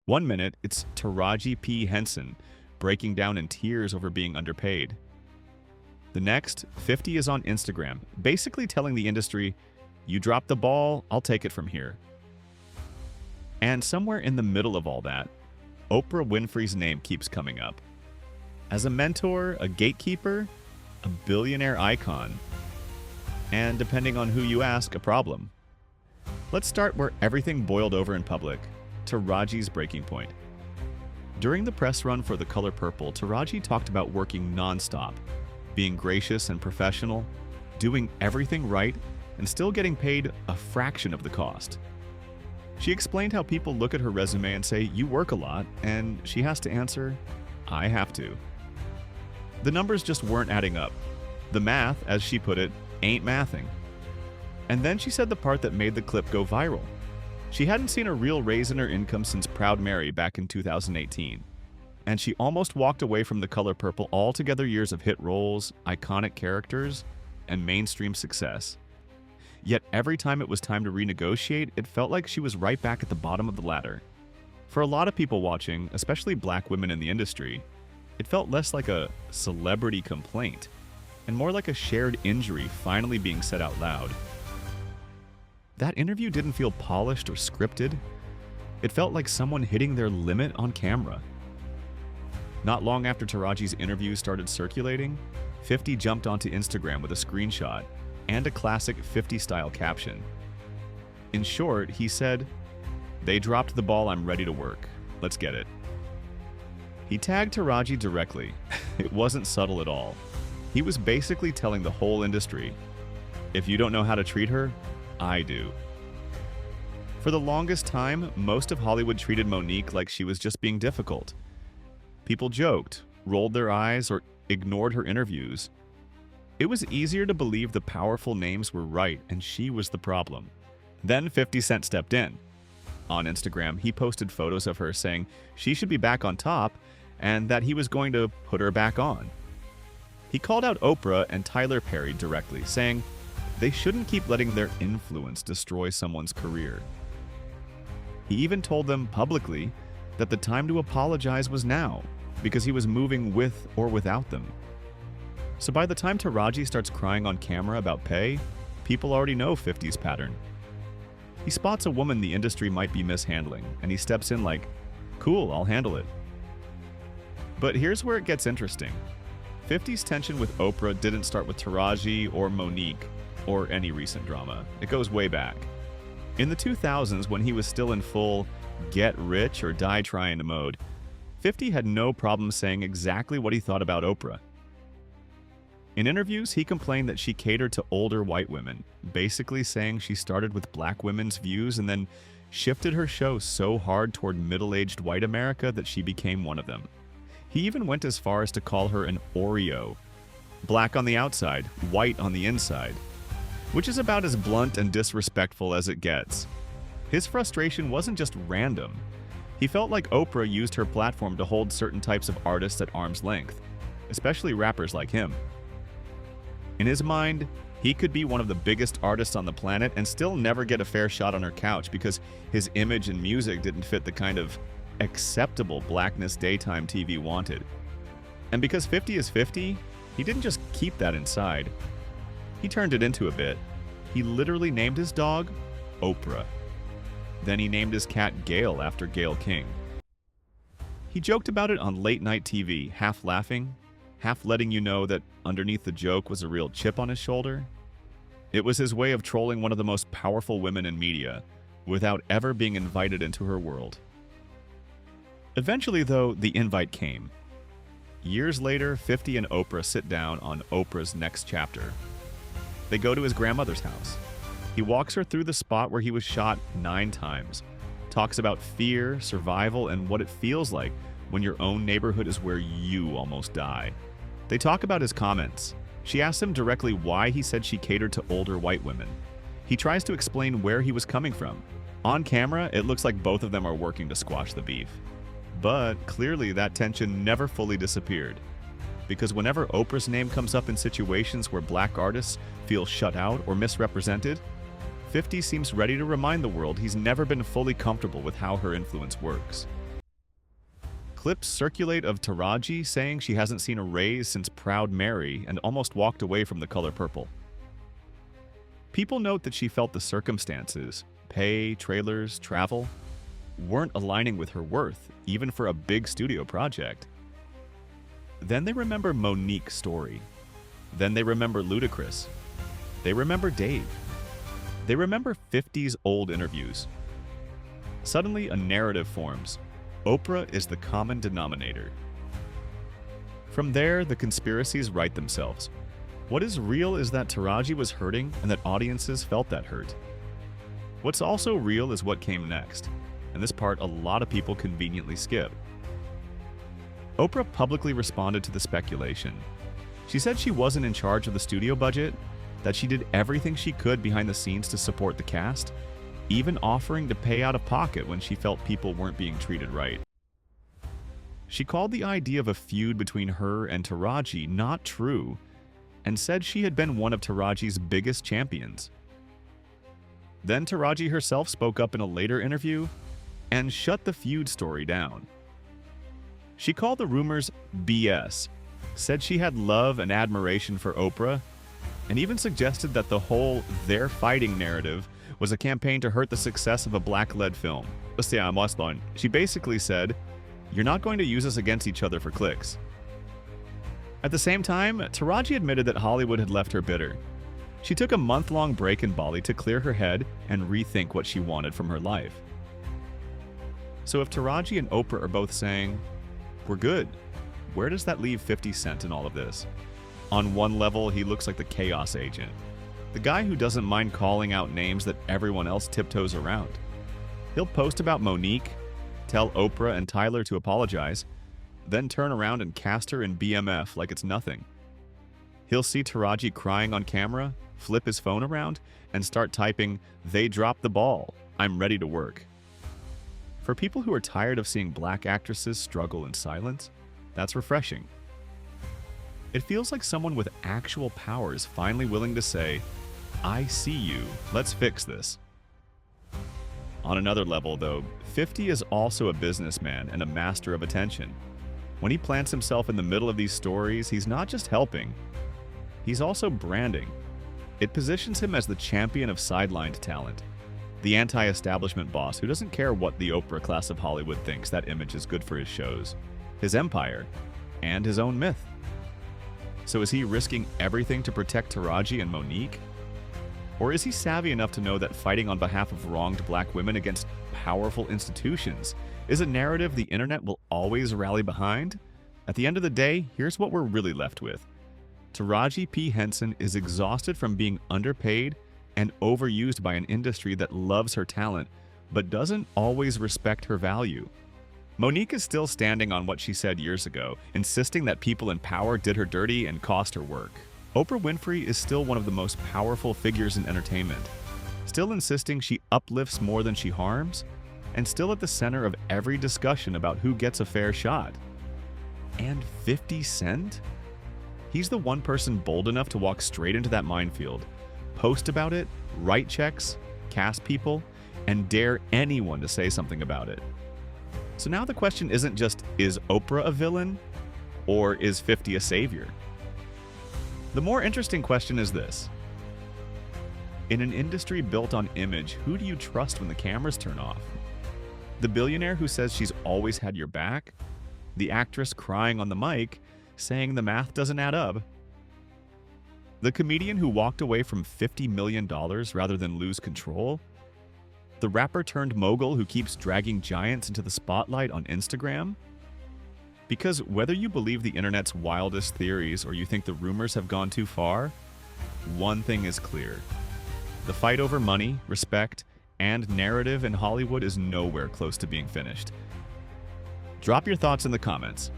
One minute, it's Taraji P. Henson breaking down in tears over being underpaid. The next, 50 is on Instagram, basically telling the industry, you drop the ball, I'll take it from here. And somewhere in the middle of all that, Oprah Winfrey's name keeps coming up. As a mentor, a gatekeeper, a billionaire icon, and depending on who you ask, a problem. Let's start where everything boiled over in public, Taraji's breaking point. During the press run for The Color Purple, Taraji talked about working nonstop, being gracious and professional, doing everything right, and still getting paid a fraction of the cost. She explained how people look at her resume and say, you work a lot, and she has to answer, I have to. The numbers just weren't adding up. The math, as she put it, ain't mathing. And then she said the part that made the clip go viral. She hadn't seen a real raise in her income since Proud Mary back in 2018. And she almost walked away from The Color Purple altogether years of hit roles, iconic characters, and mainstream success. Yet every time it was time to renegotiate, it felt like she was right back at the bottom of the ladder. For a lot of people watching, especially black women in the industry, it felt less like a celebrity complaint and more like a shared injury finally being said out loud. That interview didn't feel polished or scripted. It felt like someone hitting their limit on camera. Not long after Taraji's interview started circulating, 50 jumped onto Instagram with a screenshot and a classic 50-style caption. In short, he said, "They dropped the ball, I'm ready to work. Let's get it." He tagged Taraji directly. It wasn't subtle at all. He was basically telling the whole industry, if you don't know how to treat her, I do. For the longest time, most of Hollywood treated Monique like she was just being difficult. People joked, rolled their eyes, or ignored her interviews. It was easier to believe the powerful names were right and she was the problem. Then 50 Cent stepped in. On Instagram, he posted photos of her saying she should be back on top and that he was going to put her back on. He called out Oprah and Tyler Perry directly, saying they shouldn't keep letting their influence destroy someone's career. He even told them publicly that the time to apologize was now, because he was moving with or without them. So by the time Taraji starts crying on camera about pay, people already know 50's pattern. He spots a woman the industry might be mishandling, and he steps in like, cool, I'll handle it. But here's where it gets interesting. 50's tension with Oprah didn't start with Taraji or Monique or any recent drama. It goes way back. In the 2000s, when he was still in full get rich or die trying mode, 50 had no problem saying exactly what he thought about Oprah. In interviews, he complained that she catered to older white women, basically saying she started with black women's views and then shifted her show so hard toward middle-aged white America that she became one of them. He even went as far as to call her an Oreo, black on the outside, white on the inside, which is about as blunt and disrespectful as it gets. His frustration wasn't just random. He felt like Oprah used her platform to hold certain types of artists at arm's length, especially rappers like him. In his mind, he could be one of the biggest artists on the planet and still never get a fair shot on her couch because his image and music didn't fit the kind of acceptable blackness daytime TV wanted. And because 50 is 50, he didn't just keep that inside. He turned it into a bit. He literally named his dog Oprah. Then he named his cat Gail after Gayle King. He joked about it on late-night TV, half laughing, half letting you know that underneath the joke was a real chip on his shoulder. It was his way of trolling one of the most powerful women in media without ever being invited into her world. Eventually, though, the invite came. Years later, 50 and Oprah sit down on Oprah's next chapter. They go to his grandmother's house. He walks her through the spot where he was shot 9 times, talks about fear, survival, and what it feels like when your own neighborhood is where you almost die. They talk about his comments. She asks him directly why he said she catered to older white women. He tries to explain where he was coming from. On camera, it looks like both of them are working to squash the beef. But clearly that tension never fully disappeared. Because whenever Oprah's name comes up in situations where black artists feel shut out or misrepresented, 50 seems ready to remind the world he's never been fully comfortable with how her influence works. Clips circulate of Taraji saying she hasn't seen a raise since Proud Mary and almost walked away from the color purple. People note that she felt the circumstances, pay, trailers, travel, weren't aligning with her worth, even for a big studio project. Then they remember Monique's story. Then they remember Ludacris. They remember Dave. They remember 50's old interviews. Suddenly, a narrative forms. Oprah is the common denominator. From there, the conspiracies write themselves. What is real is that Taraji was hurting and that audiences felt that hurt. What's also real is what came next, and this part a lot of people conveniently skip. Oprah publicly responded to the speculation. She said she wasn't in charge of the studio budget, that she did everything she could behind the scenes to support the cast, even offering to pay out of pocket when she felt people weren't being treated right. She called the idea of a feud between her and Taraji not true, and said she had been one of Taraji's biggest champions. Then Taraji herself spoke up in a later interview and shut the feud story down. She called the rumors BS, said she had love and admiration for Oprah, and even suggested that the whole "they're fighting" narrative was a campaign to hurt the success of a black-led film. She basically said, "You're not going to use us against each other for clicks." At the same time, Taraji admitted that Hollywood had left her bitter. She took a month-long break in Bali to clear her head and rethink what she wanted from her life. So if Taraji and Oprah are both saying, "We're good," where does that leave 50 Cent in all of this? On one level, he looks like the chaos agent, the guy who doesn't mind calling out names that everyone else tiptoes around. He'll post about Monique, tell Oprah and Tyler to apologize, then turn around and cast her in BMF like it's nothing. He'll see Taraji crying on camera, flip his phone around, and start typing, "They dropped the ball. I'm ready to work." For people who are tired of seeing black actresses struggle in silence, that's refreshing. It feels like someone with actual power is finally willing to say, "I see you. Let's fix this." On another level, though, 50 is also a businessman and a master of attention. When he plants himself in the middle of these stories, he's not just helping, he's also branding. It positions him as the champion of sidelined talent, the anti-establishment boss who doesn't care what the Oprah class of Hollywood thinks that image is good for his shows, his empire, and his own myth. So is he risking everything to protect Taraji and Monique? Or is he savvy enough to know that fighting on behalf of wronged black women against powerful institutions is a narrative the internet will always rally behind? At the end of the day, here's what we're really left with. Taraji P. Henson is exhausted from being underpaid and overused by an industry that loves her talent, but doesn't always respect her value. Monique is still standing on what she said years ago, insisting that people in power did her dirty and cost her work. Oprah Winfrey is still one of the most powerful figures in entertainment, still insisting she uplifts more than she harms, and still at the center of every discussion about who gets a fair shot. And 50 Cent? He's the one person bold enough to walk straight into that minefield, post about it, write checks, cast people, and dare anyone to say something about it. So now the question isn't just, is Oprah a villain, or is 50 a savior? The more interesting question is this. In an industry built on image, who do you trust when the cameras turn off? The billionaire who says she's always had your back? The actress crying on the mic, saying the math doesn't add up? The comedian who walked away from $50 million rather than lose control? The rapper turned mogul who keeps dragging giants into the spotlight on Instagram? Because whether you believe the internet's wildest theories or you think the rumors have gone too far, one thing is clear. The fight over money, respect, and narrative in Hollywood is nowhere close to being finished. Drop your thoughts in the comments.